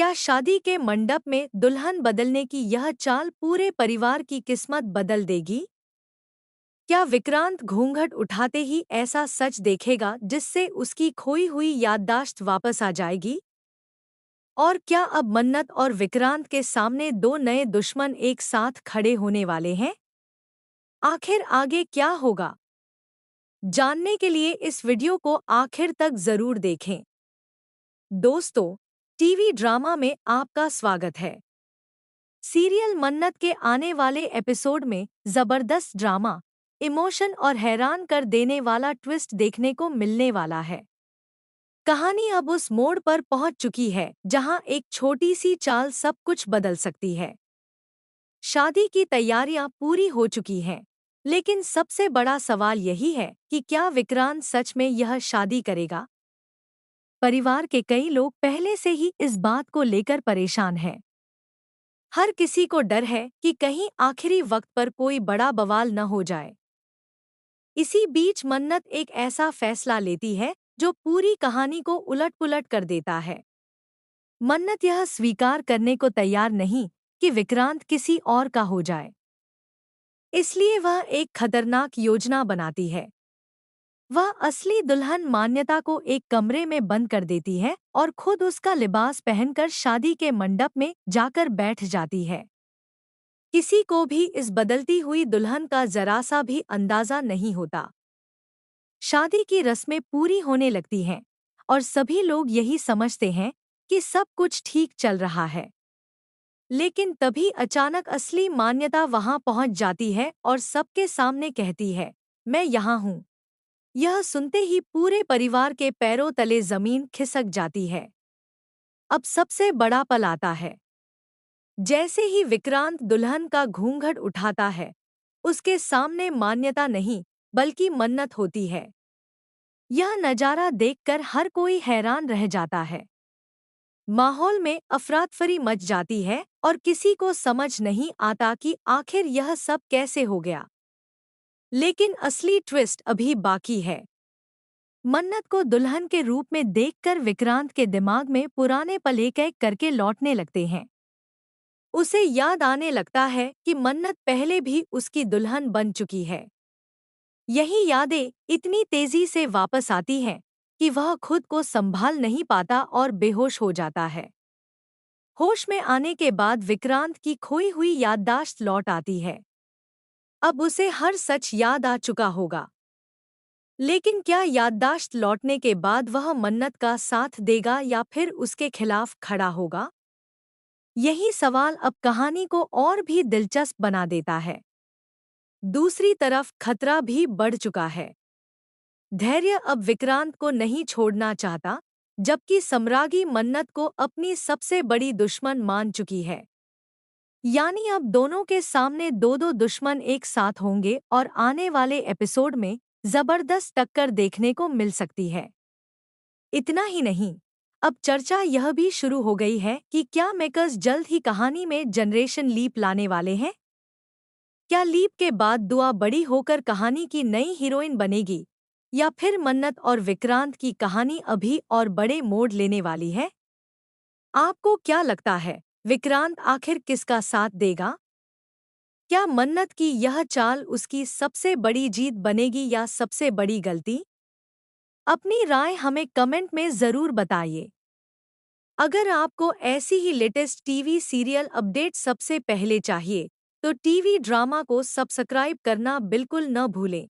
क्या शादी के मंडप में दुल्हन बदलने की यह चाल पूरे परिवार की किस्मत बदल देगी? क्या विक्रांत घूंघट उठाते ही ऐसा सच देखेगा जिससे उसकी खोई हुई याददाश्त वापस आ जाएगी? और क्या अब मन्नत और विक्रांत के सामने दो नए दुश्मन एक साथ खड़े होने वाले हैं? आखिर आगे क्या होगा? जानने के लिए इस वीडियो को आखिर तक जरूर देखें। दोस्तों, टीवी ड्रामा में आपका स्वागत है। सीरियल मन्नत के आने वाले एपिसोड में जबरदस्त ड्रामा, इमोशन और हैरान कर देने वाला ट्विस्ट देखने को मिलने वाला है। कहानी अब उस मोड़ पर पहुंच चुकी है जहां एक छोटी सी चाल सब कुछ बदल सकती है। शादी की तैयारियां पूरी हो चुकी हैं, लेकिन सबसे बड़ा सवाल यही है कि क्या विक्रांत सच में यह शादी करेगा? परिवार के कई लोग पहले से ही इस बात को लेकर परेशान हैं। हर किसी को डर है कि कहीं आखिरी वक्त पर कोई बड़ा बवाल न हो जाए। इसी बीच मन्नत एक ऐसा फैसला लेती है जो पूरी कहानी को उलट-पुलट कर देता है। मन्नत यह स्वीकार करने को तैयार नहीं कि विक्रांत किसी और का हो जाए। इसलिए वह एक खतरनाक योजना बनाती है। वह असली दुल्हन मान्यता को एक कमरे में बंद कर देती है और खुद उसका लिबास पहनकर शादी के मंडप में जाकर बैठ जाती है। किसी को भी इस बदलती हुई दुल्हन का जरा सा भी अंदाजा नहीं होता। शादी की रस्में पूरी होने लगती हैं और सभी लोग यही समझते हैं कि सब कुछ ठीक चल रहा है। लेकिन तभी अचानक असली मान्यता वहां पहुंच जाती है और सबके सामने कहती है, मैं यहाँ हूँ। यह सुनते ही पूरे परिवार के पैरों तले जमीन खिसक जाती है। अब सबसे बड़ा पल आता है। जैसे ही विक्रांत दुल्हन का घूंघट उठाता है, उसके सामने मान्यता नहीं बल्कि मन्नत होती है। यह नजारा देखकर हर कोई हैरान रह जाता है। माहौल में अफरातफरी मच जाती है और किसी को समझ नहीं आता कि आखिर यह सब कैसे हो गया। लेकिन असली ट्विस्ट अभी बाकी है। मन्नत को दुल्हन के रूप में देखकर विक्रांत के दिमाग में पुराने पल एक-एक करके लौटने लगते हैं। उसे याद आने लगता है कि मन्नत पहले भी उसकी दुल्हन बन चुकी है। यही यादें इतनी तेजी से वापस आती हैं कि वह खुद को संभाल नहीं पाता और बेहोश हो जाता है। होश में आने के बाद विक्रांत की खोई हुई याददाश्त लौट आती है। अब उसे हर सच याद आ चुका होगा। लेकिन क्या याददाश्त लौटने के बाद वह मन्नत का साथ देगा या फिर उसके खिलाफ खड़ा होगा? यही सवाल अब कहानी को और भी दिलचस्प बना देता है। दूसरी तरफ खतरा भी बढ़ चुका है। धैर्य अब विक्रांत को नहीं छोड़ना चाहता, जबकि सम्राज्ञी मन्नत को अपनी सबसे बड़ी दुश्मन मान चुकी है। यानी अब दोनों के सामने दो-दो दुश्मन एक साथ होंगे और आने वाले एपिसोड में जबरदस्त टक्कर देखने को मिल सकती है। इतना ही नहीं, अब चर्चा यह भी शुरू हो गई है कि क्या मेकर्स जल्द ही कहानी में जनरेशन लीप लाने वाले हैं? क्या लीप के बाद दुआ बड़ी होकर कहानी की नई हीरोइन बनेगी, या फिर मन्नत और विक्रांत की कहानी अभी और बड़े मोड़ लेने वाली है? आपको क्या लगता है, विक्रांत आखिर किसका साथ देगा? क्या मन्नत की यह चाल उसकी सबसे बड़ी जीत बनेगी या सबसे बड़ी गलती? अपनी राय हमें कमेंट में जरूर बताइए। अगर आपको ऐसी ही लेटेस्ट टीवी सीरियल अपडेट सबसे पहले चाहिए, तो टीवी ड्रामा को सब्सक्राइब करना बिल्कुल न भूलें।